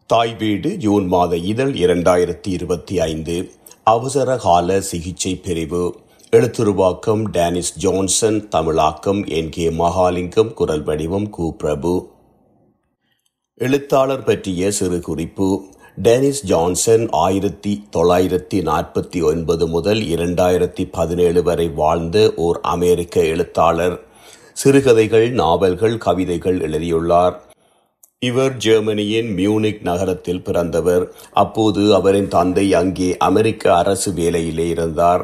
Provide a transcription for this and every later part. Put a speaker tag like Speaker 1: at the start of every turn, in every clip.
Speaker 1: தாய் வீடு ஜூன் மாத இதழ் 2025 அவசர கால சிகிச்சை பிரிவு. எழுத்துருவாக்கம் டேனிஸ் ஜான்சன். தமிழாக்கம் NK மகாலிங்கம். குரல் வடிவம் கு. பிரபு. எழுத்தாளர் பற்றிய சிறு குறிப்பு. டேனிஸ் ஜான்சன் 1949 முதல் 2017 வரை வாழ்ந்த ஓர் அமெரிக்க எழுத்தாளர். சிறுகதைகள், நாவல்கள், கவிதைகள் எழுதியுள்ளார். இவர் ஜெர்மனியின் மியூனிக் நகரத்தில் பிறந்தவர். அப்போது அவரின் தந்தை அங்கே அமெரிக்க அரசு வேலையிலே இருந்தார்.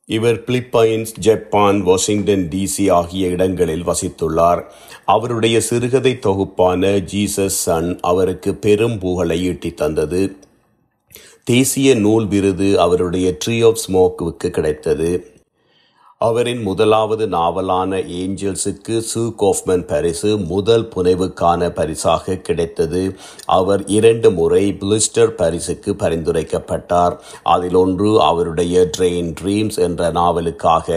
Speaker 1: இவர் பிலிப்பைன்ஸ், ஜப்பான், வாஷிங்டன் DC ஆகிய இடங்களில் வசித்துள்ளார். அவருடைய சிறுகதை தொகுப்பான ஜீசஸ் சன் அவருக்கு பெரும் புகழை ஈட்டித் தந்தது. தேசிய நூல் விருது அவருடைய ட்ரீ ஆஃப் ஸ்மோக்குக்கு கிடைத்தது. அவரின் முதலாவது நாவலான ஏஞ்சல்ஸுக்கு சு காஃப்மன் பரிசு முதல் புனைவுக்கான பரிசாக கிடைத்தது. அவர் 2 முறை பிளிஸ்டர் பரிசுக்கு பரிந்துரைக்கப்பட்டார். அதில் ஒன்று அவருடைய ட்ரெயின் ட்ரீம்ஸ் என்ற நாவலுக்காக.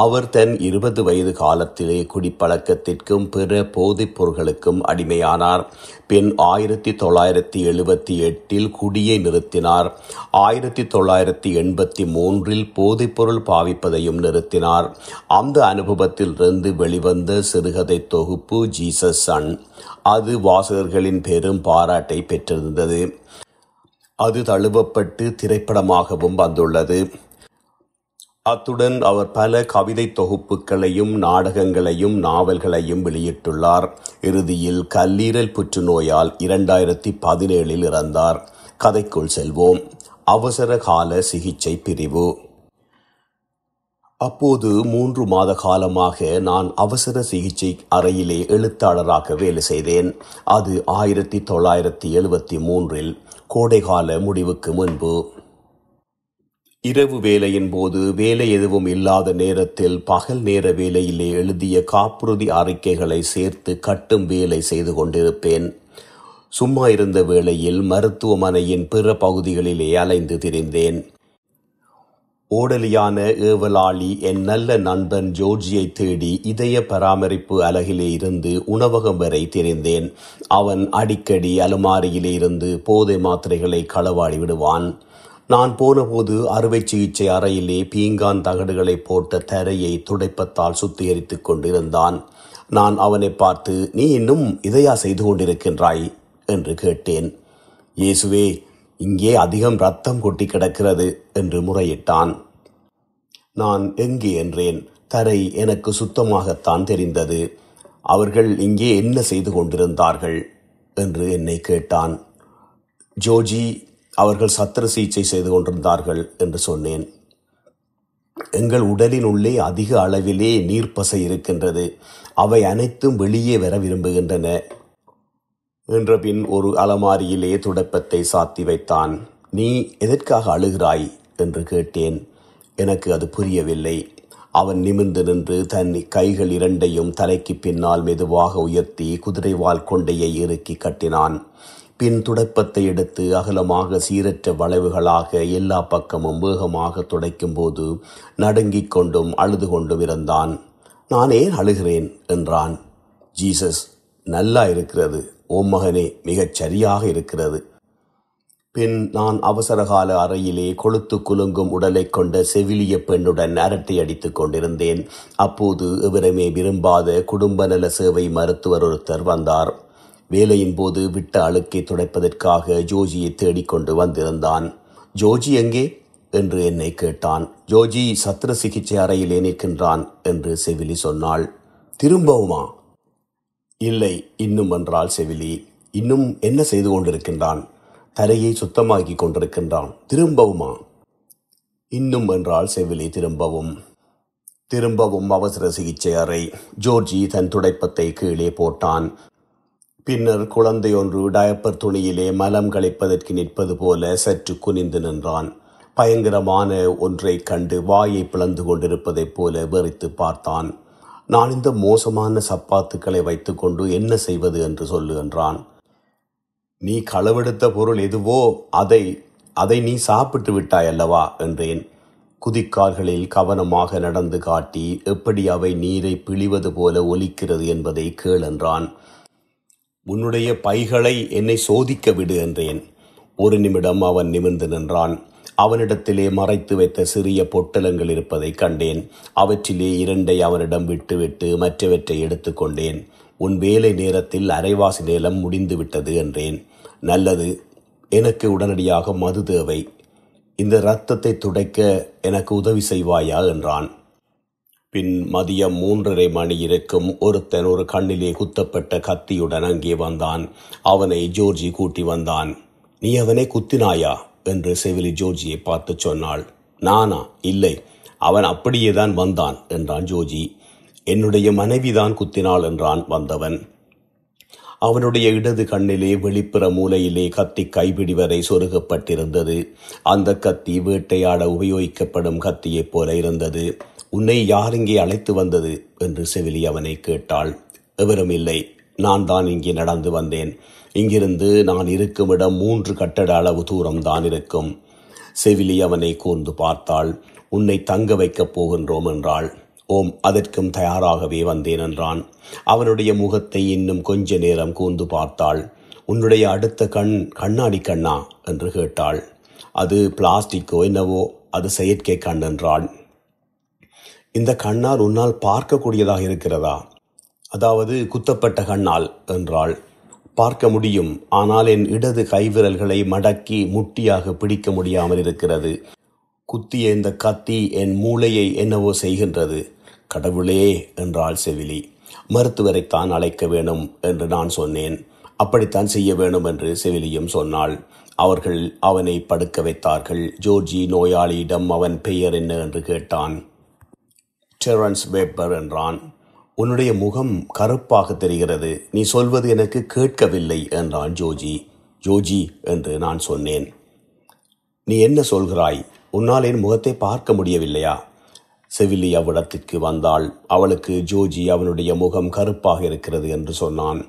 Speaker 1: அவர் தன் 20 வயது காலத்திலே குடிப்பழக்கத்திற்கும் பிற போதைப் பொருட்களுக்கும் அடிமையானார். பின் 1978 குடியை நிறுத்தினார். 1983 போதைப்பொருள் பாவிப்பதையும் நிறுத்தினார். அந்த அனுபவத்திலிருந்து வெளிவந்த சிறுகதை தொகுப்பு ஜீசஸ் சன். அது வாசகர்களின் பெரும் பாராட்டை பெற்றிருந்தது. அது தழுவப்பட்டு திரைப்படமாகவும் வந்துள்ளது. அத்துடன் அவர் பல கவிதை தொகுப்புகளையும் நாடகங்களையும் நாவல்களையும் வெளியிட்டுள்ளார். இறுதியில் கல்லீரல் புற்றுநோயால் 2017 இறந்தார். கதைக்குள் செல்வோம். அவசர கால சிகிச்சை பிரிவு. அப்போது 3 மாத காலமாக நான் அவசர சிகிச்சை அறையிலே எழுத்தாளராக வேலை செய்தேன். அது 1973 கோடைகால முடிவுக்கு முன்பு. இரவு வேலையின் போது வேலை எதுவும் இல்லாத நேரத்தில் பகல் நேர வேலையிலே எழுதிய காப்புறுதி அறிக்கைகளை சேர்த்து கட்டும் வேலை செய்து கொண்டிருப்பேன். சும்மா இருந்த வேளையில் மருத்துவமனையின் பிற பகுதிகளிலே அலைந்து திரிந்தேன். ஓடலியான ஏவலாளி என் நல்ல நண்பன் ஜோர்ஜியை தேடி இதய பராமரிப்பு அலகிலே இருந்து உணவகம் வரை திரிந்தேன். அவன் அடிக்கடி அலுமாரியிலே இருந்து போதை மாத்திரைகளை களவாடி விடுவான். நான் போனபோது அறுவை சிகிச்சை அறையிலே பீங்கான் தகடுகளை போட்ட தரையை துடைப்பத்தால் சுத்திகரித்துக் கொண்டிருந்தான். நான் அவனை பார்த்து, நீ இன்னும் இதையா செய்து கொண்டிருக்கின்றாய் என்று கேட்டேன். இயேசுவே, இங்கே அதிகம் ரத்தம் கொட்டி கிடக்கிறது என்று முறையிட்டான். நான் எங்கே என்றேன். தரை எனக்கு சுத்தமாகத்தான் தெரிந்தது. அவர்கள் இங்கே என்ன செய்து கொண்டிருந்தார்கள் என்று என்னை கேட்டான். ஜோர்ஜி, அவர்கள் சத்திர சிகிச்சை செய்து கொண்டிருந்தார்கள் என்று சொன்னேன். எங்கள் உடலின் உள்ளே அதிக அளவிலே நீர்ப்பசை இருக்கின்றது. அவை அனைத்தும் வெளியே வர விரும்புகின்றன என்ற பின் ஒரு அலமாரியிலே துடைப்பத்தை சாத்தி வைத்தான். நீ எதற்காக அழுகிறாய் என்று கேட்டேன். எனக்கு அது புரியவில்லை. அவன் நிமிர்ந்து நின்று தன் கைகள் 2ஐயும் தலைக்கு பின்னால் மெதுவாக உயர்த்தி குதிரைவால் கொண்டையை இறுக்கி கட்டினான். பின் துடைப்பத்தை எடுத்து அகலமாக சீரற்ற வளைவுகளாக எல்லா பக்கமும் வேகமாக துடைக்கும் போது நடுங்கிக் கொண்டும் அழுது கொண்டும் இருந்தான். நான் ஏன் அழுகிறேன் என்றான். ஜீசஸ், நல்லா இருக்கிறது. ஓம் மகனே, மிகச் சரியாக இருக்கிறது. பின் நான் அவசரகால அறையிலே கொளுத்து குலுங்கும் உடலை கொண்ட செவிலிய பெண்ணுடன் அரட்டை அடித்துக் கொண்டிருந்தேன். அப்போது எவருமே விரும்பாத குடும்ப நல சேவை மருத்துவர் ஒருத்தர் வந்தார். வேலையின் போது விட்ட அழுக்கை துடைப்பதற்காக ஜோர்ஜியை தேடிக்கொண்டு வந்திருந்தான். ஜோர்ஜி எங்கே என்று என்னை கேட்டான். ஜோர்ஜி சத்திர சிகிச்சை அறையிலே நிற்கின்றான் என்று செவிலி சொன்னாள். திரும்பவுமா? இல்லை, இன்னும் என்றாள் செவிலி. இன்னும் என்ன செய்து கொண்டிருக்கின்றான்? தரையை சுத்தமாக்கி கொண்டிருக்கின்றான். திரும்பவுமா? இன்னும் என்றாள் செவிலி. திரும்பவும் அவசர சிகிச்சை அறை. ஜோர்ஜி தன் துடைப்பத்தை கீழே போட்டான். பின்னர் குழந்தை ஒன்று டயப்பர் துணியிலே மலம் கழிப்பதற்கு நிற்பது போல சற்று குனிந்து நின்றான். பயங்கரமான ஒன்றை கண்டு வாயை பிளந்து கொண்டிருப்பதைப் போல வெறித்து பார்த்தான். நான் இந்த மோசமான சப்பாத்துக்களை வைத்துக்கொண்டு என்ன செய்வது என்று சொல்லு என்றான். நீ களவெடுத்த பொருள் எதுவோ அதை நீ சாப்பிட்டு விட்டாய் அல்லவா என்றேன். குதிக்கால்களில் கவனமாக நடந்து காட்டி எப்படி அவை நீரை பிழிவது போல ஒலிக்கிறது என்பதை கேள் என்றான். உன்னுடைய பைகளை என்னை சோதிக்க விடு என்றேன். ஒரு நிமிடம் அவன் நிமிர்ந்து நின்றான். அவனிடத்திலே மறைத்து வைத்த சிறிய பொட்டலங்கள் இருப்பதை கண்டேன். அவற்றிலே 2 அவனிடம் விட்டுவிட்டு மற்றவற்றை எடுத்துக்கொண்டேன். உன் வேலை நேரத்தில் அரைவாசி நேரம் முடிந்து விட்டது என்றேன். நல்லது, எனக்கு உடனடியாக மது தேவை. இந்த இரத்தத்தை துடைக்க எனக்கு உதவி செய்வாயா என்றான். பின் மதியம் 3:30 மணி இருக்கும் ஒருத்தன் ஒரு கண்ணிலே குத்தப்பட்ட கத்தியுடன் அங்கே வந்தான். அவனை ஜோர்ஜி கூட்டி வந்தான். நீ அவனை குத்தினாயா என்று செவிலி ஜோர்ஜியை பார்த்து சொன்னாள். நானா? இல்லை, அவன் அப்படியேதான் வந்தான் என்றான் ஜோர்ஜி. என்னுடைய மனைவிதான் குத்தினாள் என்றான் வந்தவன். அவனுடைய இடது கண்ணிலே வெளிப்புற மூலையிலே கத்தி கைப்பிடி வரை சொருகப்பட்டிருந்தது. அந்த கத்தி வேட்டையாட உபயோகிக்கப்படும் கத்தியைப் போல இருந்தது. உன்னை யார் இங்கே அழைத்து வந்தது என்று செவிலி அவனை கேட்டாள். எவரும் இல்லை, நான் தான் இங்கே நடந்து வந்தேன். இங்கிருந்து நான் இருக்கும் இடம் 3 கட்டட அளவு தூரம்தான் இருக்கும். செவிலி அவனை கூர்ந்து பார்த்தாள். உன்னை தங்க வைக்கப் போகின்றோம் என்றாள். ஓம், அதற்கும் தயாராகவே வந்தேன் என்றான். அவனுடைய முகத்தை இன்னும் கொஞ்ச நேரம் கூர்ந்து பார்த்தாள். உன்னுடைய அடுத்த கண் கண்ணாடி கண்ணா என்று கேட்டாள். அது பிளாஸ்டிக்கோ என்னவோ, அது செயற்கை கண் என்றாள். இந்த கண்ணால் உன்னால் பார்க்கக்கூடியதாக இருக்கிறதா? அதாவது குத்தப்பட்ட கண்ணால் என்றாள். பார்க்க முடியும், ஆனால் என் இடது கைவிரல்களை மடக்கி முட்டியாக பிடிக்க முடியாமல் இருக்கிறது. குத்திய இந்த கத்தி என் மூளையை என்னவோ செய்கின்றது. கடவுளே என்றாள் செவிலி. மருத்துவரைத்தான் அழைக்க வேணும் என்று நான் சொன்னேன். அப்படித்தான் செய்ய வேணும் என்று செவிலியும் சொன்னாள். அவர்கள் அவனை படுக்க வைத்தார்கள். ஜோர்ஜி நோயாளியிடம் அவன் பெயர் என்ன என்று கேட்டான். டெரன்ஸ் வெப்பர் என்றான். உன்னுடைய முகம் கருப்பாக தெரிகிறது. நீ சொல்வது எனக்கு கேட்கவில்லை என்றான் ஜோர்ஜி. ஜோர்ஜி என்று நான் சொன்னேன். நீ என்ன சொல்கிறாய்? உன்னால் என் முகத்தை பார்க்க முடியவில்லையா? செவிலி அவ்விடத்திற்கு வந்தாள். அவளுக்கு ஜோர்ஜி அவனுடைய முகம் கருப்பாக இருக்கிறது என்று சொன்னான்.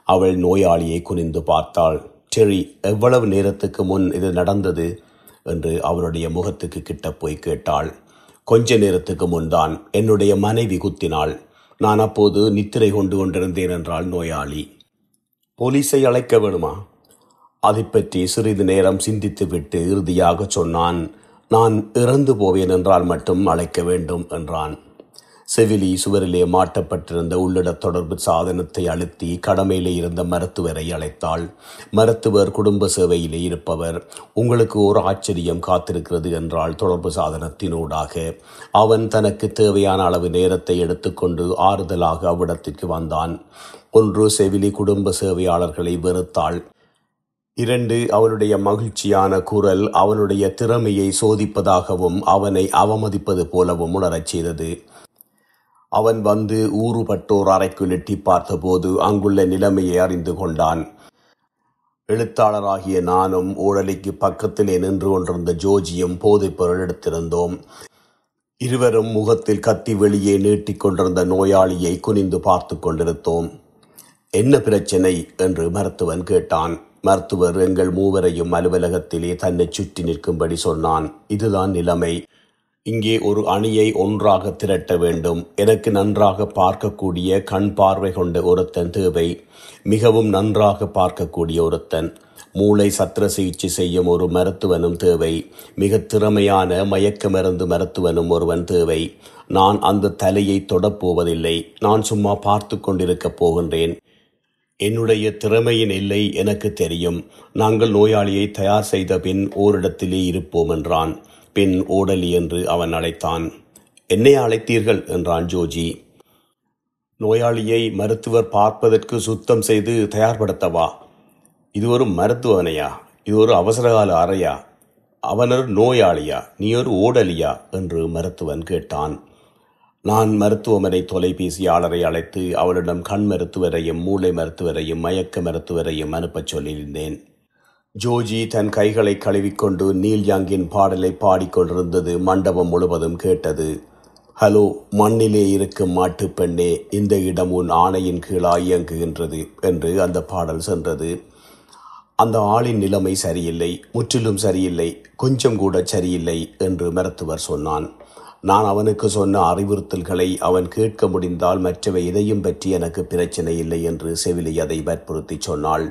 Speaker 1: அவள் நோயாளியை குனிந்து பார்த்தாள். டெரி, எவ்வளவு நேரத்துக்கு முன் இது நடந்தது என்று அவனுடைய முகத்துக்கு கிட்ட போய் கேட்டாள். கொஞ்ச நேரத்துக்கு முன்தான் என்னுடைய மனைவி குத்தினாள். நான் அப்போது நித்திரை கொண்டிருந்தேன் என்றாள் நோயாளி. போலீஸை அழைக்க வேணுமா? அதை பற்றி சிறிது நேரம் சிந்தித்துவிட்டு இறுதியாக சொன்னான். நான் இறந்து போவேன் என்றால் மட்டும் அழைக்க வேண்டும் என்றான். செவிலி சுவரிலே மாட்டப்பட்டிருந்த உள்ளிட தொடர்பு சாதனத்தை அழுத்தி கடமையிலே இருந்த மருத்துவரை அழைத்தாள். மருத்துவர் குடும்ப சேவையிலே இருப்பவர். உங்களுக்கு ஒரு ஆச்சரியம் காத்திருக்கிறது என்றால் தொடர்பு சாதனத்தினூடாக. அவன் தனக்கு தேவையான அளவு நேரத்தை எடுத்துக்கொண்டு ஆறுதலாக அவ்விடத்திற்கு வந்தான். 1, செவிலி குடும்ப சேவையாளர்களை வெறுத்தாள். 2, அவனுடைய மகிழ்ச்சியான குரல் அவனுடைய திறமையை சோதிப்பதாகவும் அவனை அவமதிப்பது போலவும் உணரச் செய்தது. அவன் வந்து ஊறுபட்டோர் அறைக்குள் எட்டி பார்த்தபோது அங்குள்ள நிலைமையை அறிந்து கொண்டான். எழுத்தாளராகிய நானும் ஊழலிக்கு பக்கத்திலே நின்று கொண்டிருந்த ஜோர்ஜியும் போதைப்பொருள் எடுத்திருந்தோம். இருவரும் முகத்தில் கத்தி வெளியே நீட்டிக்கொண்டிருந்த நோயாளியை குனிந்து பார்த்து கொண்டிருந்தோம். என்ன பிரச்சனை என்று மருத்துவன் கேட்டான். மருத்துவர் எங்கள் மூவரையும் அலுவலகத்திலே தன்னை சுற்றி நிற்கும்படி சொன்னான். இதுதான் நிலைமை. இங்கே ஒரு அணியை ஒன்றாக திரட்ட வேண்டும். எனக்கு நன்றாக பார்க்கக்கூடிய கண் பார்வை கொண்ட ஒருத்தன் தேவை. மிகவும் நன்றாக பார்க்கக்கூடிய ஒருத்தன். மூளை சத்திர சிகிச்சை செய்யும் ஒரு மருத்துவனும் தேவை. மிக திறமையான மயக்க மருந்து மருத்துவனும் ஒருவன் தேவை. நான் அந்த தலையை தொடப்போவதில்லை. நான் சும்மா பார்த்து கொண்டிருக்கப் போகின்றேன். என்னுடைய திறமையின் எல்லை எனக்கு தெரியும். நாங்கள் நோயாளியை தயார் செய்த பின் ஓரிடத்திலே இருப்போம் என்றான். பின் ஓடலி என்று அவன் அழைத்தான். என்னை அழைத்தீர்கள் என்றான் ஜோர்ஜி. நோயாளியை மருத்துவர் பார்ப்பதற்கு சுத்தம் செய்து தயார்படுத்தவா? இது ஒரு மருத்துவனையா? இது ஒரு அவசரகால அறையா? அவன் ஒரு நோயாளியா? நீ ஒரு ஓடலியா என்று மருத்துவன் கேட்டான். நான் மருத்துவமனை தொலைபேசியாளரை அழைத்து அவளிடம் கண் மருத்துவரையும் மூளை மருத்துவரையும் மயக்க மருத்துவரையும் அனுப்பச் சொல்லியிருந்தேன். ஜோர்ஜி தன் கைகளை கழுவிக்கொண்டு நீல் யங்கின் பாடலை பாடிக்கொண்டிருந்தது மண்டபம் முழுவதும் கேட்டது. ஹலோ, மண்ணிலே இருக்கும் மாட்டுப்பெண்ணே, இந்த இடம் உன் ஆணையின் கீழாய் இயங்குகின்றது என்று அந்த பாடல் சென்றது. அந்த ஆளின் நிலைமை சரியில்லை, முற்றிலும் சரியில்லை, கொஞ்சம் கூட சரியில்லை என்று மருத்துவர் சொன்னான். நான் அவனுக்கு சொன்ன அறிவுறுத்தல்களை அவன் கேட்க முடிந்தால் மற்றவை எதையும் பற்றி எனக்கு பிரச்சனை இல்லை என்று செவிலி அதை வற்புறுத்தி சொன்னாள்.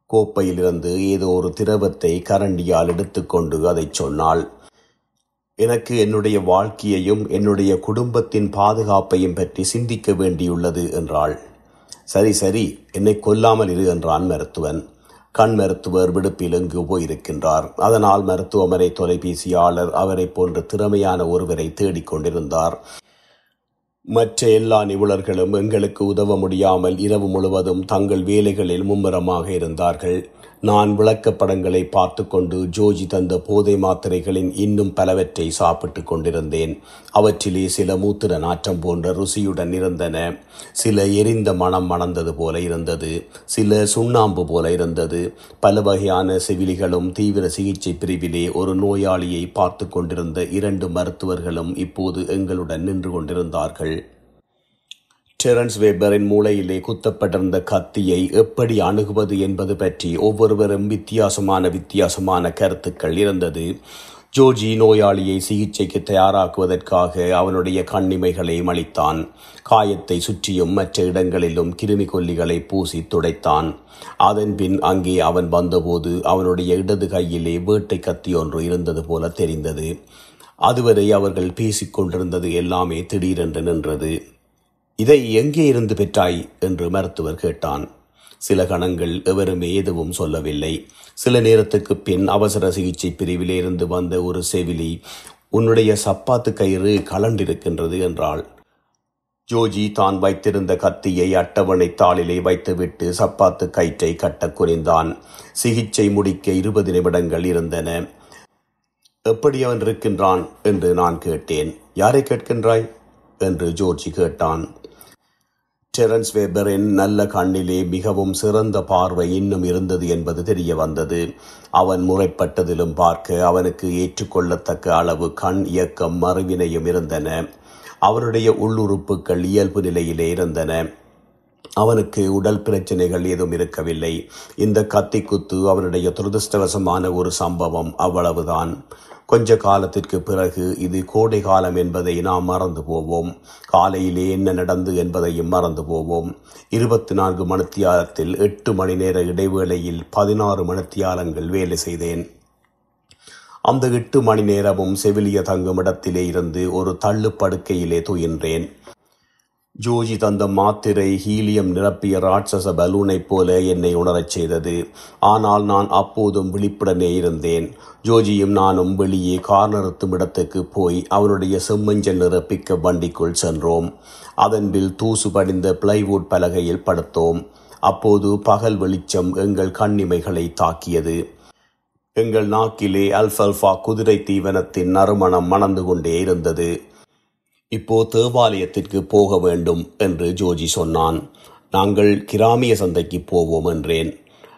Speaker 1: கோப்பையிலிருந்து ஏதோ ஒரு திரவத்தை கரண்டியால் எடுத்துக்கொண்டு அதை சொன்னாள். எனக்கு என்னுடைய வாழ்க்கையையும் என்னுடைய குடும்பத்தின் பாதுகாப்பையும் பற்றி சிந்திக்க வேண்டியுள்ளது என்றாள். சரி சரி, என்னை கொல்லாமல் இரு என்றான் மருத்துவன். கண் மருத்துவர் விடுப்பில் எங்கு போயிருக்கின்றார். அதனால் மருத்துவமனை தொலைபேசியாளர் அவரை போன்ற திறமையான ஒருவரை தேடிக்கொண்டிருந்தார். மற்ற எல்லா நிபுணர்களும் எங்களுக்கு உதவ முடியாமல் இரவு முழுவதும் தங்கள் வேலைகளில் மும்முரமாக இருந்தார்கள். நான் விளக்கப்படங்களை பார்த்து கொண்டு ஜோஜி தந்த போதை மாத்திரைகளின் இன்னும் பலவற்றை சாப்பிட்டு கொண்டிருந்தேன். அவற்றிலே சில மூத்திர நாற்றம் போன்ற ருசியுடன் இருந்தன, சில எரிந்த மனம் மணந்தது போல இருந்தது, சில சுண்ணாம்பு போல இருந்தது. பல வகையான செவிலிகளும் தீவிர சிகிச்சை பிரிவிலே ஒரு நோயாளியை பார்த்து கொண்டிருந்த 2 மருத்துவர்களும் இப்போது எங்களுடன் நின்று கொண்டிருந்தார்கள். டெரன்ஸ் வெபரின் மூளையிலே குத்தப்பட்டிருந்த கத்தியை எப்படி அணுகுவது என்பது பற்றி ஒவ்வொருவரும் வித்தியாசமான கருத்துக்கள் இருந்தது. ஜோஜி நோயாளியை சிகிச்சைக்கு தயாராக்குவதற்காக அவனுடைய கண்ணிமைகளை மழித்தான். காயத்தை சுற்றியும் மற்ற இடங்களிலும் கிருமி கொல்லிகளை பூசி துடைத்தான். அதன்பின் அங்கே அவன் வந்தபோது அவனுடைய இடது கையிலே வேட்டை கத்தி ஒன்று இருந்தது போல தெரிந்தது. அதுவரை அவர்கள் பேசிக்கொண்டிருந்தது எல்லாமே திடீரென்று நின்றது. இதை எங்கே இருந்து பெற்றாய் என்று மருத்துவர் கேட்டான். சில கணங்கள் எவருமே எதுவும் சொல்லவில்லை. சில நேரத்துக்கு பின் அவசர சிகிச்சை பிரிவிலே இருந்து வந்த ஒரு செவிலி, உன்னுடைய சப்பாத்து கயிறு கலண்டிருக்கின்றது என்றாள். ஜோஜி தான் வைத்திருந்த கத்தியை அட்டவணை தாளிலே வைத்துவிட்டு சப்பாத்து கயிற்றை கட்ட குனிந்தான். சிகிச்சை முடிக்க 20 நிமிடங்கள் இருந்தன. எப்படி அவன் இருக்கின்றான் என்று நான் கேட்டேன். யாரை கேட்கின்றாய் என்று ஜோர்ஜி கேட்டான். டெரன்ஸ் வெபரின் நல்ல கண்ணிலே மிகவும் சிறந்த பார்வை இன்னும் இருந்தது என்பது தெரிய வந்தது. அவன் முறைப்பட்டதிலும் பார்க்க அவனுக்கு ஏற்றுக்கொள்ளத்தக்க அளவு கண் இயக்கம் மறுவினையும் இருந்தன. அவனுடைய உள்ளுறுப்புகள் இயல்பு நிலையிலே இருந்தன. அவனுக்கு உடல் பிரச்சனைகள் ஏதும் இருக்கவில்லை. இந்த கத்திக்குத்து அவனுடைய துரதிருஷ்டவசமான ஒரு சம்பவம், அவ்வளவுதான். கொஞ்ச காலத்திற்கு பிறகு இது கோடை காலம் என்பதை நாம் மறந்து போவோம். காலையிலே என்ன நடந்து என்பதையும் மறந்து போவோம். 24 மணித்தியாலத்தில் 8 மணி நேர இடைவேளையில் 16 மணித்தியாலங்கள் வேலை செய்தேன். அந்த 8 மணி நேரமும் செவிலிய தங்கும் இடத்திலே இருந்து ஒரு தள்ளு படுக்கையிலே துயின்றேன். ஜோஜி தந்த மாத்திரை ஹீலியம் நிரப்பிய ராட்சச பலூனைப் போல என்னை உணரச் செய்தது. ஆனால் நான் அப்போதும் விழிப்புடனே இருந்தேன். ஜோஜியும் நானும் வெளியே கார் நிறுத்தும் இடத்துக்கு போய் அவனுடைய செம்மஞ்சள் நிற பிக்கப் வண்டிக்குள் சென்றோம். அதன்பில் தூசு படிந்த பிளைவுட் பலகையில் படுத்தோம். அப்போது பகல் வெளிச்சம் எங்கள் கண்ணிமைகளை தாக்கியது. எங்கள் நாக்கிலே அல்ஃபல்ஃபா குதிரை தீவனத்தின் நறுமணம் மணந்து கொண்டே இருந்தது. இப்போ தேவாலயத்திற்கு போக வேண்டும் என்று ஜோஜி சொன்னான். நாங்கள் கிராமிய சந்தைக்கு போவோம் என்றேன்.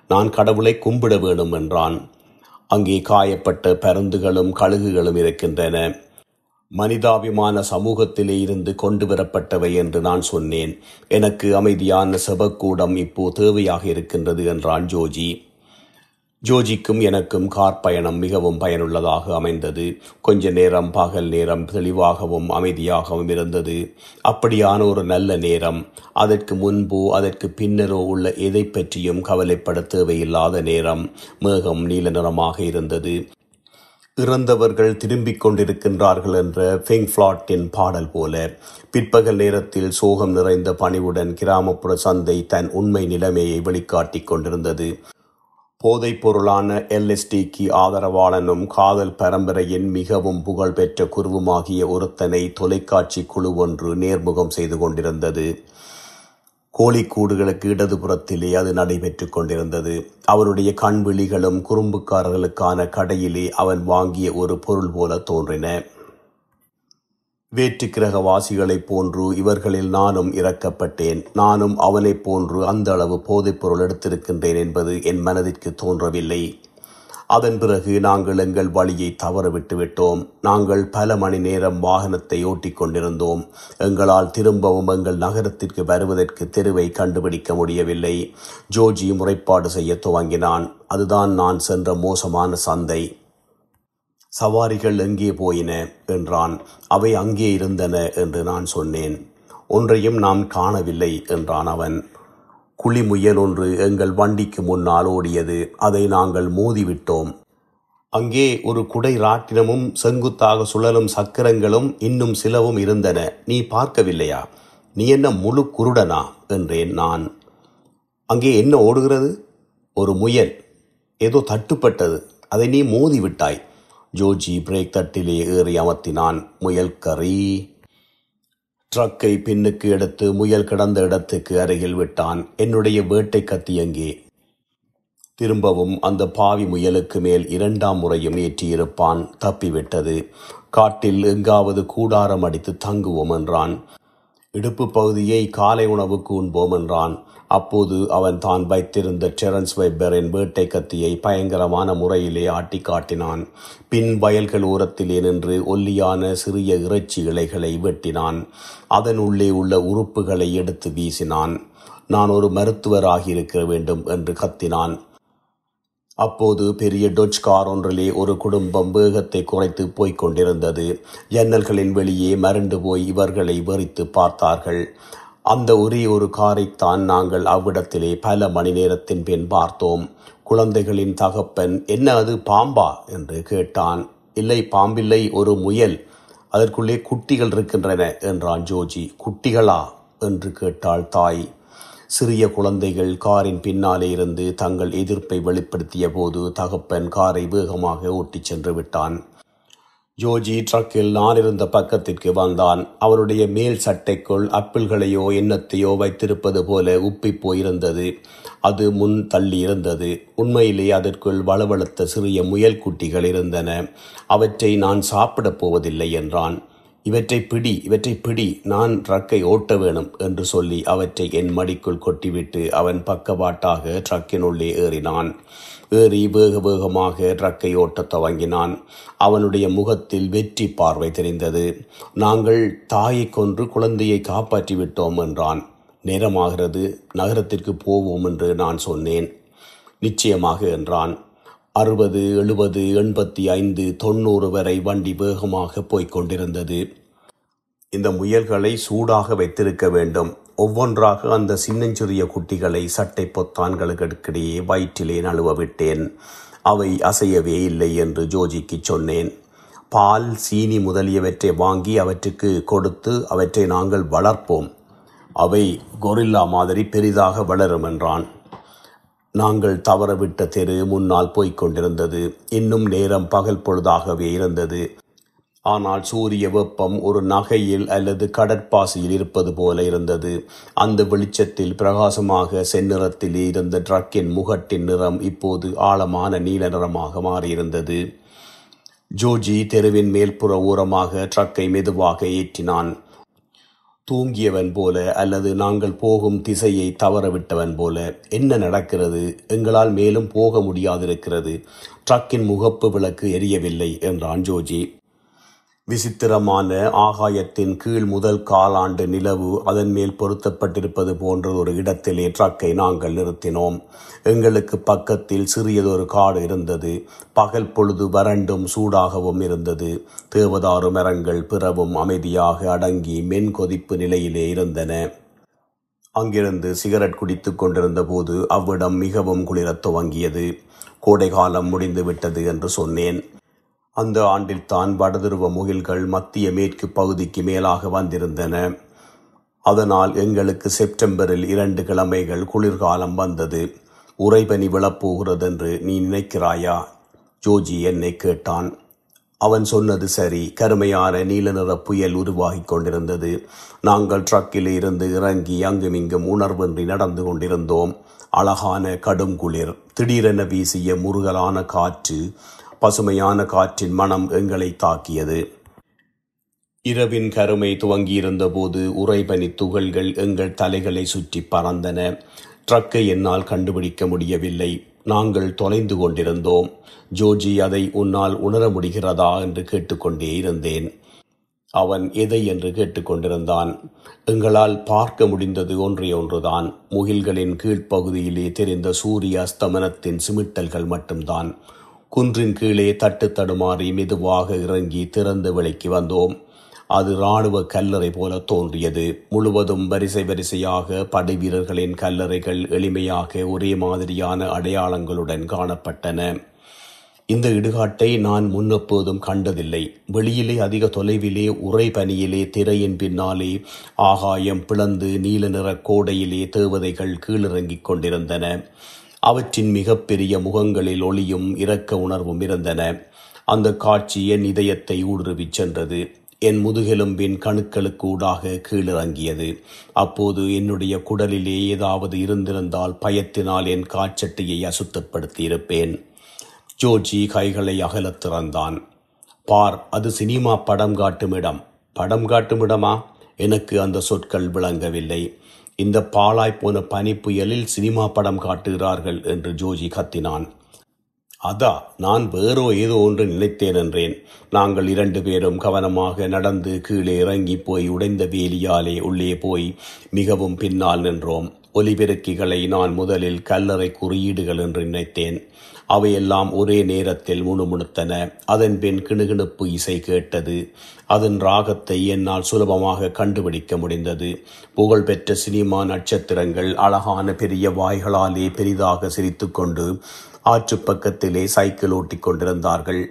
Speaker 1: நான் கடவுளை கும்பிட வேண்டும் என்றான். அங்கே காயப்பட்ட பருந்துகளும் கழுகுகளும் இருக்கின்றன. மனிதாபிமான சமூகத்திலே இருந்து கொண்டு வரப்பட்டவை என்று நான் சொன்னேன். எனக்கு அமைதியான செபக்கூடம் இப்போ தேவையாக இருக்கின்றது என்றான் ஜோஜி. ஜோஜிக்கும் எனக்கும் கார் பயணம் மிகவும் பயனுள்ளதாக அமைந்தது. கொஞ்ச நேரம் பகல் நேரம் தெளிவாகவும் அமைதியாகவும் இருந்தது. அப்படியான ஒரு நல்ல நேரம். அதற்கு முன்போ அதற்கு பின்னரோ உள்ள எதை பற்றியும் கவலைப்பட தேவையில்லாத நேரம். மேகம் நீல நிறமாக இருந்தது. இறந்தவர்கள் திரும்பிக் கொண்டிருக்கின்றார்கள் என்ற பிங்க் ஃப்ளாட்டின் பாடல் போல. பிற்பகல் நேரத்தில் சோகம் நிறைந்த பணிவுடன் கிராமப்புற சந்தை தன் உண்மை நிலைமையை வெளிக்காட்டிக் கொண்டிருந்தது. போதைப் பொருளான LSDக்கு ஆதரவாளனும் காதல் பரம்பரையின் மிகவும் புகழ்பெற்ற குருவுமாகிய ஒருத்தனை தொலைக்காட்சி குழு ஒன்று நேர்முகம் செய்து கொண்டிருந்தது. கோழிக்கூடுகளுக்கு இடதுபுறத்திலே அது நடைபெற்று கொண்டிருந்தது. அவனுடைய கண்விழிகளும் குறும்புக்காரர்களுக்கான கடையிலே அவன் வாங்கிய ஒரு பொருள் போல தோன்றின. வேற்று கிரகவாசிகளைப் போன்று இவர்களில் நானும் இறக்கப்பட்டேன். நானும் அவனைப் போன்று அந்த அளவு போதைப்பொருள் எடுத்திருக்கின்றேன் என்பது என் மனதிற்கு தோன்றவில்லை. அதன் பிறகு நாங்கள் எங்கள் வழியை தவறவிட்டு விட்டோம். நாங்கள் பல மணி நேரம் வாகனத்தை ஓட்டிக் கொண்டிருந்தோம். எங்களால் திரும்பவும் எங்கள் நகரத்திற்கு வருவதற்கு தெருவை கண்டுபிடிக்க முடியவில்லை. ஜோஜி முறைப்பாடு செய்ய துவங்கினான். அதுதான் நான் சென்ற மோசமான சந்தை. சவாரிகள் எங்கே போயின என்றான். அவை அங்கே இருந்தன என்று நான் சொன்னேன். ஒன்றையும் நாம் காணவில்லை என்றான் அவன். குழிமுயல் ஒன்று எங்கள் வண்டிக்கு முன்னால் ஓடியது. அதை நாங்கள் மோதிவிட்டோம். அங்கே ஒரு குடை ராட்டினமும் செங்குத்தாக சுழலும் சக்கரங்களும் இன்னும் சிலவும் இருந்தன. நீ பார்க்கவில்லையா? நீ என்ன முழு குருடனா என்றேன் நான். அங்கே என்ன ஓடுகிறது? ஒரு முயல். ஏதோ தட்டுப்பட்டது. அதை நீ மோதி விட்டாய். ஜோர்ஜி பிரேக் தட்டிலே ஏறி அமர்த்தினான். முயல் கறி. ட்ரக்கை பின்னுக்கு எடுத்து முயல் கிடந்த இடத்துக்கு அருகில் விட்டான். என்னுடைய வேட்டை கத்தி எங்கே? திரும்பவும் அந்த பாவி முயலுக்கு மேல் 2ஆம் முறையும் ஏற்றியிருப்பான். தப்பிவிட்டது. காட்டில் எங்காவது கூடாரம் அடித்து தங்குவோம் என்றான். இடுப்பு பகுதியை காலை உணவுக்கு உண்போம் என்றான். அப்போது அவன் தான் வைத்திருந்த டெரன்ஸ் வெப்பரின் வேட்டை கத்தியை பயங்கரமான முறையிலே ஆட்டி காட்டினான். பின் வயல்கள் ஓரத்திலே நின்று ஒல்லியான சிறிய இறைச்சி இலைகளை வெட்டினான். அதன் உள்ளே உள்ள உறுப்புகளை எடுத்து வீசினான். நான் ஒரு மருத்துவராகியிருக்க வேண்டும் என்று கத்தினான். அப்போது பெரிய டொஜ் கார் ஒன்றிலே ஒரு குடும்பம் வேகத்தை குறைத்து போய்க் கொண்டிருந்தது. ஜன்னல்களின் வெளியே மறண்டு போய் இவர்களை வெறித்து பார்த்தார்கள். அந்த ஒரே ஒரு காரைத்தான் நாங்கள் அவ்விடத்திலே பல மணி நேரத்தின் பின் பார்த்தோம். குழந்தைகளின் தகப்பன், என்ன அது பாம்பா என்று கேட்டான். இல்லை, பாம்பில்லை, ஒரு முயல். அதற்குள்ளே குட்டிகள் இருக்கின்றன என்றான் ஜோர்ஜி. குட்டிகளா என்று கேட்டாள் தாய். சிறிய குழந்தைகள் காரின் பின்னாலே இருந்து தங்கள் எதிர்ப்பை வெளிப்படுத்திய போது தகப்பன் காரை வேகமாக ஓட்டிச் சென்று விட்டான். ஜோர்ஜி ட்ரக்கில் நான் இருந்த பக்கத்திற்கு வந்தான். அவனுடைய மேல் சட்டைக்குள் அப்பிள்களையோ எண்ணத்தையோ வைத்திருப்பது போல உப்பி போயிருந்தது. அது முன் தள்ளி இருந்தது. உண்மையிலே அதற்குள் வளவளத்த சிறிய முயல் குட்டிகள் இருந்தன. அவற்றை நான் சாப்பிடப் போவதில்லை என்றான். இவற்றை பிடி, நான் ட்ரக்கை ஓட்ட வேணும் என்று சொல்லி அவற்றை என் மடிக்குள் கொட்டிவிட்டு அவன் பக்கவாட்டாக ட்ரக்கினுள்ளே ஏறினான். ஏறி வேக வேகமாக ட்ரக்கை ஓட்டத் துவங்கினான். அவனுடைய முகத்தில் வெற்றி பார்வை தெரிந்தது. நாங்கள் தாயை கொன்று குழந்தையை காப்பாற்றி விட்டோம் என்றான். நேரமாகிறது, நகரத்திற்கு போவோம் என்று நான் சொன்னேன். நிச்சயமாக என்றான். 60, 70, 85, 90 வரை வண்டி வேகமாக போய்க் கொண்டிருந்தது. இந்த முயல்களை சூடாக வைத்திருக்க வேண்டும். ஒவ்வொன்றாக அந்த சின்னஞ்சிறிய குட்டிகளை சட்டை பொத்தான்களுக்கிடையே வயிற்றிலே நழுவ விட்டேன். அவை அசையவே இல்லை என்று ஜோர்ஜிக்கு சொன்னேன். பால், சீனி முதலியவற்றை வாங்கி அவற்றுக்கு கொடுத்து அவற்றை நாங்கள் வளர்ப்போம். அவை கொரில்லா மாதிரி பெரிதாக வளரும் என்றான். நாங்கள் தவறவிட்ட தெரு முன்னால் போய்க் கொண்டிருந்தது. இன்னும் நேரம் பகல் பொழுதாகவே இருந்தது. ஆனால் சூரிய வெப்பம் ஒரு நகையில் அல்லது கடற்பாசியில் இருப்பது போல இருந்தது. அந்த வெளிச்சத்தில் பிரகாசமாக செந்நிறத்திலே இருந்த ட்ரக்கின் முகட்டின் நிறம் இப்போது ஆழமான நீல நிறமாக மாறியிருந்தது. ஜோர்ஜி தெருவின் மேல்புற ஓரமாக ட்ரக்கை மெதுவாக ஏற்றினான். தூங்கியவன் போல அல்லது நாங்கள் போகும் திசையை தவறவிட்டவன் போல. என்ன நடக்கிறது? எங்களால் மேலும் போக முடியாதிருக்கிறது. ட்ரக்கின் முகப்பு விளக்கு எரியவில்லை என்றான் ஜோர்ஜி. விசித்திரமான ஆகாயத்தின் கீழ் முதல் காலாண்டு நிலவு அதன் மேல் பொருத்தப்பட்டிருப்பது போன்ற ஒரு இடத்திலே ட்ரக்கை நாங்கள் நிறுத்தினோம். எங்களுக்கு பக்கத்தில் சிறியதொரு காடு இருந்தது. பகல் பொழுது வறண்டும் சூடாகவும் இருந்தது. தேவதாரு மரங்கள் பிறவும் அமைதியாக அடங்கி மென்கொதிப்பு நிலையிலே இருந்தன. அங்கிருந்து சிகரெட் குடித்து கொண்டிருந்த போது அவ்விடம் மிகவும் குளிரத் துவங்கியது. கோடைகாலம் முடிந்து விட்டது என்று சொன்னேன். அந்த ஆண்டில்தான் வடதுருவ முகில்கள் மத்திய மேற்கு பகுதிக்கு மேலாக வந்திருந்தன. அதனால் எங்களுக்கு செப்டம்பரில் 2 கிழமைகள் குளிர்காலம் வந்தது. உறைபனி விழப்போகிறதென்று நீ நினைக்கிறாயா? ஜோர்ஜி என்னை கேட்டான். அவன் சொன்னது சரி. கருமையான நீல நிற புயல் உருவாகி கொண்டிருந்தது. நாங்கள் ட்ரக்கில் இருந்து இறங்கி அங்குமிங்கும் உணர்வின்றி நடந்து கொண்டிருந்தோம். அழகான கடும் குளிர். திடீரென வீசிய முருகலான காற்று, பசுமையான காற்றின் மனம் எங்களை தாக்கியது. இரவின் கருமை துவங்கியிருந்த போது உறைபனி துகள்கள் எங்கள் தலைகளை சுற்றி பறந்தன. ட்ரக்கை என்னால் கண்டுபிடிக்க முடியவில்லை. நாங்கள் தொலைந்து கொண்டிருந்தோம். ஜோர்ஜி, அதை உன்னால் உணர முடிகிறதா என்று கேட்டுக்கொண்டே இருந்தேன். அவன் எதை என்று கேட்டுக்கொண்டிருந்தான். எங்களால் பார்க்க முடிந்தது ஒன்றுதான். முகில்களின் கீழ்ப்பகுதியிலே தெரிந்த சூரிய அஸ்தமனத்தின் சிமிட்டல்கள் மட்டும்தான். குன்றின் கீழே தட்டு தடுமாறி மெதுவாக இறங்கி திறந்த வெளிக்கு வந்தோம். அது இராணுவ கல்லறை போல தோன்றியது. முழுவதும் வரிசை வரிசையாக படை வீரர்களின் கல்லறைகள் எளிமையாக ஒரே மாதிரியான அடையாளங்களுடன் காணப்பட்டன. இந்த இடுகாட்டை நான் முன்னெப்போதும் கண்டதில்லை. வெளியிலே அதிக தொலைவிலே உறை பனியிலே திரையின் பின்னாலே ஆகாயம் பிளந்து நீல நிற கோடையிலே தேவதைகள் கீழிறங்கிக் கொண்டிருந்தன. அவற்றின் மிகப்பெரிய முகங்களில் ஒளியும் இரக்க உணர்வும் இருந்தன. அந்த காட்சி என் இதயத்தை ஊடுருவிச் சென்றது. என் முதுகெலும்பின் கணுக்களுக்கு ஊடாக கீழிறங்கியது. அப்போது என்னுடைய குடலிலே ஏதாவது இருந்திருந்தால் பயத்தினால் என் காற்சட்டையை அசுத்தப்படுத்தியிருப்பேன். ஜோர்ஜி கைகளை அகலத் திறந்தான். பார், அது சினிமா படம் காட்டும் இடம். படம் காட்டும் இடமா? எனக்கு அந்த சொற்கள் விளங்கவில்லை. இந்த பாழாய்ப்போன பனிப்புயலில் சினிமா படம் காட்டுகிறார்கள் என்று ஜோர்ஜி கத்தினான். அதா, நான் வேறோ ஏதோ ஒன்று நினைத்தேன் என்றேன். நாங்கள் 2 பேரும் கவனமாக நடந்து கீழே இறங்கி போய் உடைந்த வேலியாலே உள்ளே போய் மிகவும் பின்னால் நின்றோம். ஒலிபெருக்கிகளை நான் முதலில் கல்லறை குறியீடுகள் என்று நினைத்தேன். அவையெல்லாம் ஒரே நேரத்தில் முணுமுணுத்தன. அதன் பின் கிணுகிணுப்பு இசை கேட்டது. அதன் ராகத்தை என்னால் சுலபமாக கண்டுபிடிக்க முடிந்தது. புகழ்பெற்ற சினிமா நட்சத்திரங்கள் அழகான பெரிய வாய்களாலே பெரிதாக சிரித்துக்கொண்டு ஆற்று பக்கத்திலே சைக்கிள் ஓட்டிக் கொண்டிருந்தார்கள்.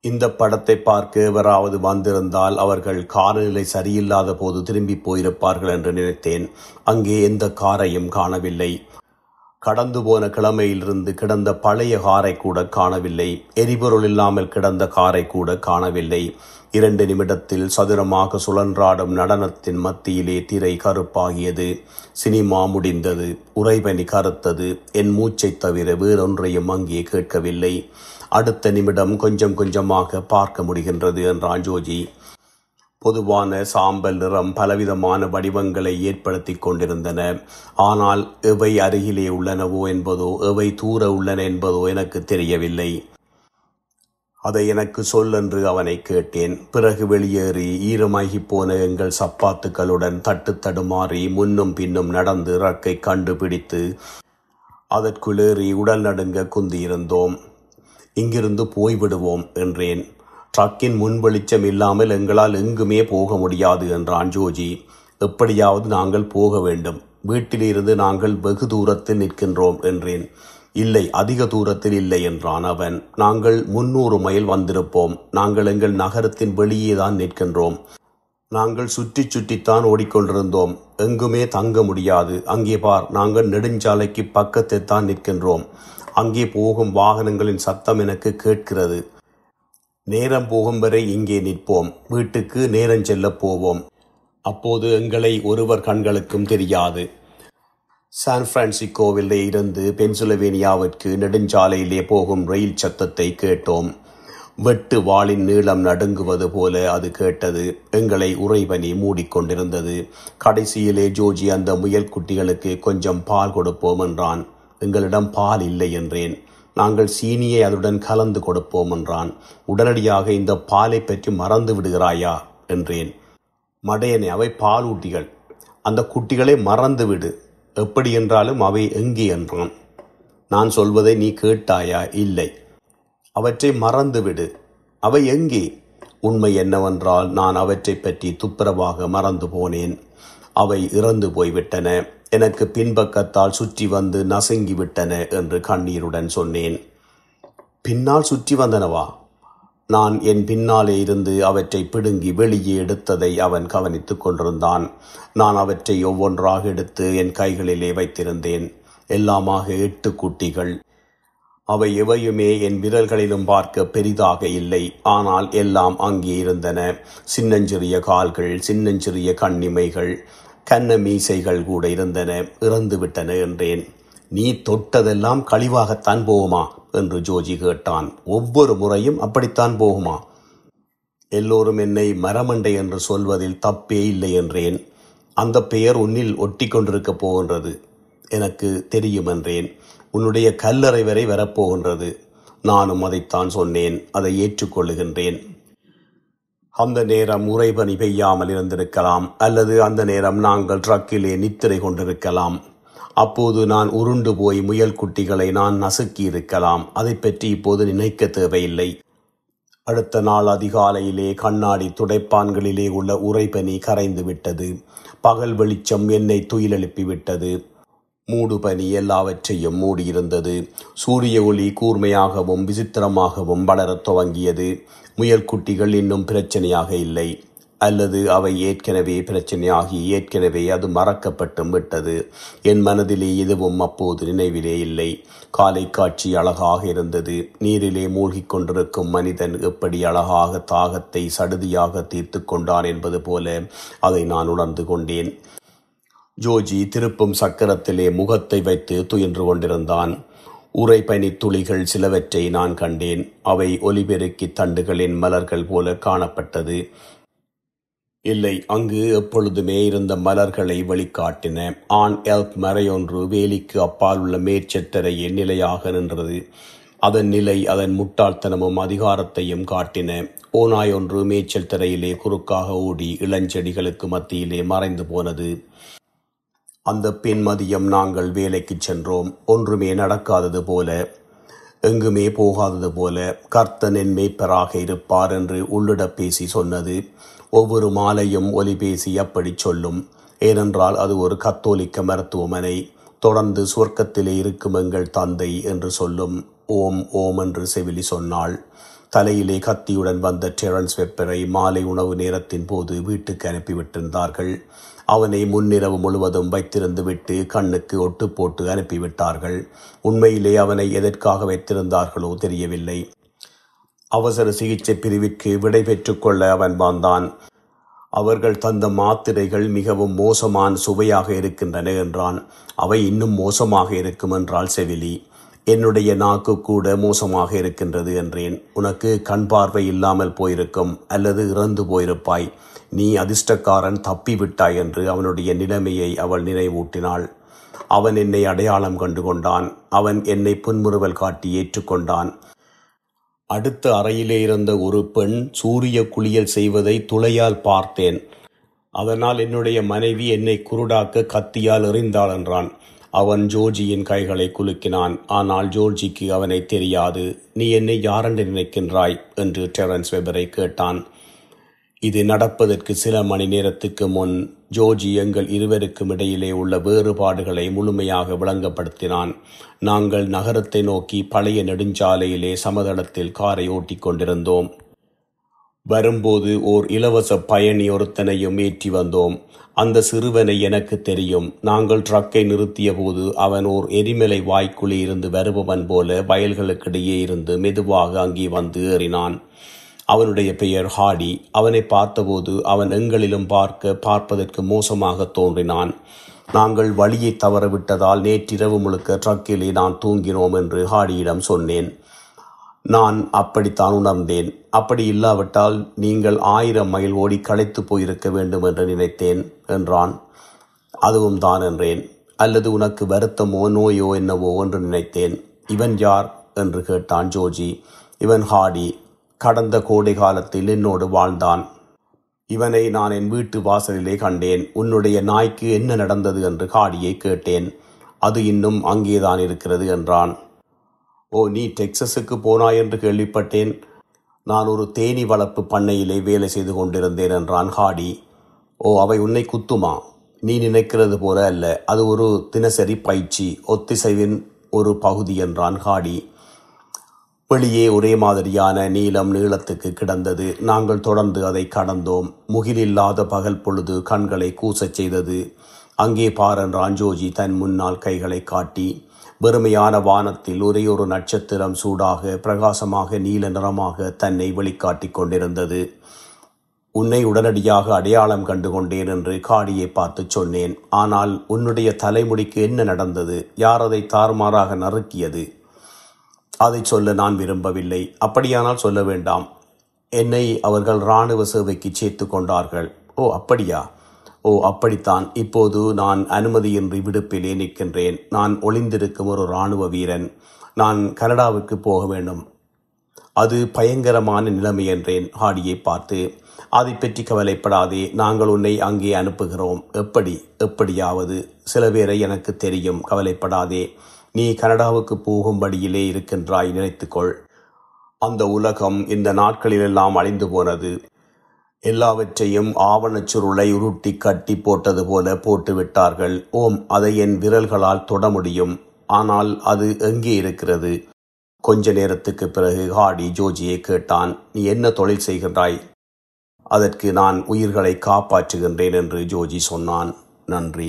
Speaker 1: இந்த படத்தை பார்க்க எவராவது வந்திருந்தால் அவர்கள் காலநிலை சரியில்லாத போது திரும்பி போயிருப்பார்கள் என்று நினைத்தேன். அங்கே எந்த காரையும் காணவில்லை. கடந்து போன கிழமையிலிருந்து கிடந்த பழைய காரை கூட காணவில்லை. எரிபொருள் இல்லாமல் கிடந்த காரை கூட காணவில்லை. 2 நிமிடத்தில் சதுரமாக சுழன்றாடும் நடனத்தின் மத்தியிலே திரை கருப்பாகியது. சினிமா முடிந்தது. உறைபனி கருத்தது. என் மூச்சைத் தவிர வேறொன்றையும் அங்கே கேட்கவில்லை. அடுத்த நிமிடம் கொஞ்சம் கொஞ்சமாக பார்க்க முடிகின்றது என்றான் ஜோர்ஜி. பொதுவான சாம்பல் நிறம் பலவிதமான வடிவங்களை ஏற்படுத்தி கொண்டிருந்தன. ஆனால் எவை அருகிலே உள்ளனவோ என்பதோ எவை தூர உள்ளன என்பதோ எனக்கு தெரியவில்லை. அதை எனக்கு சொல்லென்று அவனை கேட்டேன். பிறகு வெளியேறி ஈரமாகி போன எங்கள் சப்பாத்துக்களுடன் தட்டு தடுமாறி முன்னும் பின்னும் நடந்து ரக்கை கண்டுபிடித்து அதற்குள்ளேறி உடல் நடுங்க குந்தியிருந்தோம். இங்கிருந்து போய்விடுவோம் என்றேன். ட்ரக்கின் முன் வெளிச்சம் இல்லாமல் எங்களால் எங்குமே போக முடியாது என்றான் ஜோர்ஜி. எப்படியாவது நாங்கள் போக வேண்டும். வீட்டிலிருந்து நாங்கள் வெகு தூரத்தில் நிற்கின்றோம் என்றேன். இல்லை, அதிக தூரத்தில் இல்லை என்றான் அவன். நாங்கள் 300 மைல் வந்திருப்போம். நாங்கள் எங்கள் நகரத்தின் வெளியே தான் நிற்கின்றோம். நாங்கள் சுற்றி சுற்றித்தான் ஓடிக்கொண்டிருந்தோம். எங்குமே தங்க முடியாது. அங்கே பார், நாங்கள் நெடுஞ்சாலைக்கு பக்கத்தில் தான் நிற்கின்றோம். அங்கே போகும் வாகனங்களின் சத்தம் எனக்கு கேட்கிறது. நேரம் போகும் வரை இங்கே நிற்போம். வீட்டுக்கு நேரம் செல்ல போவோம். அப்போது எங்களை ஒருவர் கண்களுக்கும் தெரியாது. சான் பிரான்சிஸ்கோவிலே இருந்து பென்சில்வேனியாவிற்கு நெடுஞ்சாலையிலே போகும் ரயில் சத்தத்தை கேட்டோம். வெட்டு வாளின் நீளம் நடுங்குவது போல அது கேட்டது. எங்களை உறைபனி மூடிக்கொண்டிருந்தது. கடைசியிலே ஜோர்ஜி அந்த முயல் குட்டிகளுக்கு கொஞ்சம் பால் கொடுப்போம் என்றான். எங்களிடம் பால் இல்லை என்றேன். நாங்கள் சீனியை அதுடன் கலந்து கொடுப்போம் என்றான். உடனடியாக இந்த பாலை பற்றி மறந்து விடுகிறாயா என்றேன். மடையனே, அவை பால் ஊட்டிகள். அந்த குட்டிகளை மறந்து விடு. எப்படி என்றாலும் அவை எங்கே என்றான். நான் சொல்வதை நீ கேட்டாயா? இல்லை. அவற்றை மறந்துவிடு. அவை எங்கே? உண்மை என்னவென்றால் நான் அவற்றை பற்றி துப்புரவாக மறந்து போனேன். அவை இறந்து போய்விட்டன. எனக்கு பின்பக்கத்தால் சுற்றி வந்து நசுங்கி விட்டன என்று கண்ணீருடன் சொன்னேன். பின்னால் சுற்றி வந்தனவா? நான் என் பின்னாலே இருந்து அவற்றை பிடுங்கி வெளியே எடுத்ததை அவன் கவனித்துக் கொண்டிருந்தான். நான் அவற்றை ஒவ்வொன்றாக எடுத்து என் கைகளிலே வைத்திருந்தேன். எல்லாமாக 8 குட்டிகள். அவை எவையுமே என் விரல்களிலும் பார்க்க பெரிதாக இல்லை. ஆனால் எல்லாம் அங்கே இருந்தன. சின்னஞ்சிறிய கால்கள், சின்னஞ்சிறிய கண்ணிமைகள், கண்ண மீசைகள் கூட இருந்தன. இறந்து விட்டன என்றேன். நீ தொட்டதெல்லாம் கழிவாகத்தான் போகுமா என்று ஜோர்ஜி கேட்டான். ஒவ்வொரு முறையும் அப்படித்தான் போகுமா? எல்லோரும் என்னை மரமண்டை என்று சொல்வதில் தப்பே இல்லை என்றேன். அந்த பெயர் உன்னில் ஒட்டி கொண்டிருக்கப் போகின்றது. எனக்கு தெரியும் என்றேன். உன்னுடைய கல்லறை வரை வரப்போகின்றது. நானும் அதைத்தான் சொன்னேன். அதை ஏற்றுக்கொள்ளுகின்றேன். அந்த நேரம் உறைபனி பெய்யாமல் இருந்திருக்கலாம். அல்லது அந்த நேரம் நாங்கள் ட்ரக்கிலே நித்திரை கொண்டிருக்கலாம். அப்போது நான் உருண்டு போய் முயல் குட்டிகளை நான் நசுக்கி இருக்கலாம். அதை பற்றி இப்போது நினைக்க தேவையில்லை. அடுத்த நாள் அதிகாலையிலே கண்ணாடி துடைப்பான்களிலே உள்ள உறைபனி கரைந்து விட்டது. பகல் வெளிச்சம் என்னை துயிலெழுப்பிவிட்டது. மூடுபனி எல்லாவற்றையும் மூடியிருந்தது. சூரிய ஒளி கூர்மையாகவும் விசித்திரமாகவும் வளரத் துவங்கியது. முயல் குட்டிகள் இன்னும் பிரச்சனையாக இல்லை, அல்லது அவை ஏற்கனவே பிரச்சனையாகி ஏற்கனவே அது மறக்கப்பட்டும் விட்டது. என் மனதிலே எதுவும் அப்போது நினைவிலே இல்லை. காலை காட்சி அழகாக இருந்தது. நீரிலே மூழ்கிக் கொண்டிருக்கும் மனிதன் எப்படி அழகாக தாகத்தை சடுதியாக தீர்த்து கொண்டான் என்பது போல அதை நான் உணர்ந்து கொண்டேன். ஜோர்ஜி திருப்பும் சக்கரத்திலே முகத்தை வைத்து துயின்று கொண்டிருந்தான். உறைபனி துளிகள் சிலவற்றை நான் கண்டேன். அவை ஒலிபெருக்கி தண்டுகளின் மலர்கள் போல காணப்பட்டது. இல்லை, அங்கு எப்பொழுதுமே இருந்த மலர்களை வெளிக்காட்டின. ஆண் எல்க் மரையொன்று வேலிக்கு அப்பால் உள்ள மேற்செட்டரையில் நிலையாக நின்றது. அதன் நிலை அதன் முட்டாள்தனமும் அதிகாரத்தையும் காட்டின. ஓநாய் ஒன்று மேய்ச்சல் தரையிலே குறுக்காக ஓடி இளஞ்செடிகளுக்கு மத்தியிலே மறைந்து போனது. அந்த பின் மதியம் நாங்கள் வேலைக்கு சென்றோம். ஒன்றுமே நடக்காதது போல, எங்குமே போகாதது போல. கர்த்தன் என் மேய்ப்பராக இருப்பார் என்று உள்ளிட பேசி சொன்னது. ஒவ்வொரு மாலையும் ஒலிபேசி அப்படி சொல்லும். ஏனென்றால் அது ஒரு கத்தோலிக்க மருத்துவமனை. தொடர்ந்து சுவர்க்கத்திலே இருக்கும் எங்கள் தந்தை என்று சொல்லும். ஓம் ஓம் என்று செவிலி சொன்னாள். தலையிலே கத்தியுடன் வந்த டெரன்ஸ் வெப்பரை மாலை உணவு நேரத்தின் போது வீட்டுக்கு அனுப்பிவிட்டிருந்தார்கள். அவனை முன்னிரவு முழுவதும் வைத்திருந்து விட்டு கண்ணுக்கு ஒட்டு போட்டு அனுப்பிவிட்டார்கள். உண்மையிலே அவனை எதற்காக வைத்திருந்தார்களோ தெரியவில்லை. அவசர சிகிச்சை பிரிவிற்கு விடை பெற்றுக் கொள்ள அவன் வந்தான். அவர்கள் தந்த மாத்திரைகள் மிகவும் மோசமான சுவையாக இருக்கின்றன என்றான். அவை இன்னும் மோசமாக இருக்கும் என்றாள் செவிலி. என்னுடைய நாக்கு கூட மோசமாக இருக்கின்றது என்றேன். உனக்கு கண் பார்வை இல்லாமல் போயிருக்கும், அல்லது இறந்து போயிருப்பாய். நீ அதிர்ஷ்டக்காரன், தப்பிவிட்டாய் என்று அவனுடைய நிலைமையை அவள் நினைவூட்டினாள். அவன் என்னை அடையாளம் கண்டு கொண்டான். அவன் என்னை புன்முறுவல் காட்டி ஏற்றுக்கொண்டான். அடுத்த அறையிலே இருந்த ஒரு பெண் சூரிய குளியல் செய்வதை துளையால் பார்த்தேன். அதனால் என்னுடைய மனைவி என்னை குருடாக்க கத்தியால் எறிந்தாள் என்றான். அவன் ஜோர்ஜியின் கைகளை குலுக்கினான். ஆனால் ஜோர்ஜிக்கு அவனை தெரியாது. நீ என்னை யாரென்று நினைக்கின்றாய் என்று டெரன்ஸ் வெபரை கேட்டான். இது நடப்பதற்கு சில மணி நேரத்துக்கு முன் ஜோர்ஜி எங்கள் இருவருக்கும் இடையிலே உள்ள வேறுபாடுகளை முழுமையாக விளங்கப்படுத்தினான். நாங்கள் நகரத்தை நோக்கி பழைய நெடுஞ்சாலையிலே சமதளத்தில் காரை ஓட்டிக் கொண்டிருந்தோம். வரும்போது ஓர் இலவச பயணி ஒருத்தனையும் ஏற்றி வந்தோம். அந்த சிறுவனை எனக்கு தெரியும். நாங்கள் ட்ரக்கை நிறுத்திய போது அவன் ஓர் எரிமலை வாய்க்குள்ளே இருந்து வருபவன் போல வயல்களுக்கிடையே இருந்து மெதுவாக அங்கே வந்து ஏறினான். அவனுடைய பெயர் ஹாடி. அவனை பார்த்தபோது அவன் எங்களிலும் பார்ப்பதற்கு மோசமாக தோன்றினான். நாங்கள் வழியை தவறவிட்டதால் நேற்றிரவு முழுக்க ட்ரக்கிலே நான் தூங்கினோம் என்று ஹாடியிடம் சொன்னேன். நான் அப்படித்தான் உணர்ந்தேன். அப்படி இல்லாவிட்டால் நீங்கள் 1000 மைல் ஓடி களைத்து போயிருக்க வேண்டும் என்று நினைத்தேன் என்றான். அதுவும் தான் என்றேன். அல்லது உனக்கு வருத்தமோ நோயோ என்னவோ என்று நினைத்தேன். இவன் யார் என்று கேட்டான் ஜோர்ஜி. இவன் ஹாடி. கடந்த கோடை காலத்தில் என்னோடு வாழ்ந்தான். இவனை நான் என் வீட்டு வாசலிலே கண்டேன். உன்னுடைய நாய்க்கு என்ன நடந்தது என்று ஹாடியை கேட்டேன். அது இன்னும் அங்கேதான் இருக்கிறது என்றான். ஓ, நீ டெக்சஸுக்கு போனாய் என்று கேள்விப்பட்டேன். நான் ஒரு தேனீ வளர்ப்பு பண்ணையிலே வேலை செய்து கொண்டிருந்தேன் என்றான் ஹாடி. ஓ, அவை உன்னை குத்துமா? நீ நினைக்கிறது போல அல்ல. அது ஒரு தினசரி பயிற்சி, ஒத்திசைவின் ஒரு பகுதி என்றான் ஹாடி. வெளியே ஒரே மாதிரியான நீளத்துக்கு கிடந்தது. நாங்கள் தொடர்ந்து அதை கடந்தோம். முகிலில்லாத பகல் பொழுது கண்களை கூசச் செய்தது. அங்கே பார் என்றான் ஜோர்ஜி தன் முன்னால் கைகளை காட்டி. வெறுமையான வானத்தில் ஒரே ஒரு நட்சத்திரம் சூடாக பிரகாசமாக நீல நிறமாக தன்னை வெளிக்காட்டி கொண்டிருந்தது. உன்னை உடனடியாக அடையாளம் கண்டு கொண்டேன் என்று ஹாடியை பார்த்து சொன்னேன். ஆனால் உன்னுடைய தலைமுடிக்கு என்ன நடந்தது? யார் அதை தாறுமாறாக நறுக்கியது? அதை சொல்ல நான் விரும்பவில்லை. அப்படியானால் சொல்ல வேண்டாம். என்னை அவர்கள் இராணுவ சேவைக்கு சேர்த்து கொண்டார்கள். ஓ, அப்படியா? ஓ, அப்படித்தான். இப்போது நான் அனுமதியின்றி விடுப்பிலே நிற்கின்றேன். நான் ஒளிந்திருக்கும் ஒரு இராணுவ வீரன். நான் கனடாவுக்கு போக வேண்டும். அது பயங்கரமான நிலைமை என்றேன் ஹாடியை பார்த்து. அதை பற்றி கவலைப்படாதே, நாங்கள் உன்னை அங்கே அனுப்புகிறோம். எப்படியாவது சில பேரை எனக்கு தெரியும், கவலைப்படாதே. நீ கனடாவுக்கு போகும்படியிலே இருக்கின்றாய், நினைத்துக்கொள். அந்த உலகம் இந்த நாட்களிலெல்லாம் அழிந்து போனது. எல்லாவற்றையும் ஆவணச் சுருளை உருட்டி கட்டி போட்டது போல போட்டு விட்டார்கள். அதை என் விரல்களால் தொட முடியும், ஆனால் அது எங்கே இருக்கிறது? கொஞ்ச நேரத்துக்கு பிறகு ஹார்டி ஜோர்ஜியை கேட்டான், நீ என்ன தொழில் செய்கின்றாய்? அதற்கு நான் உயிர்களை காப்பாற்றுகின்றேன் என்று ஜோர்ஜி சொன்னான். நன்றி.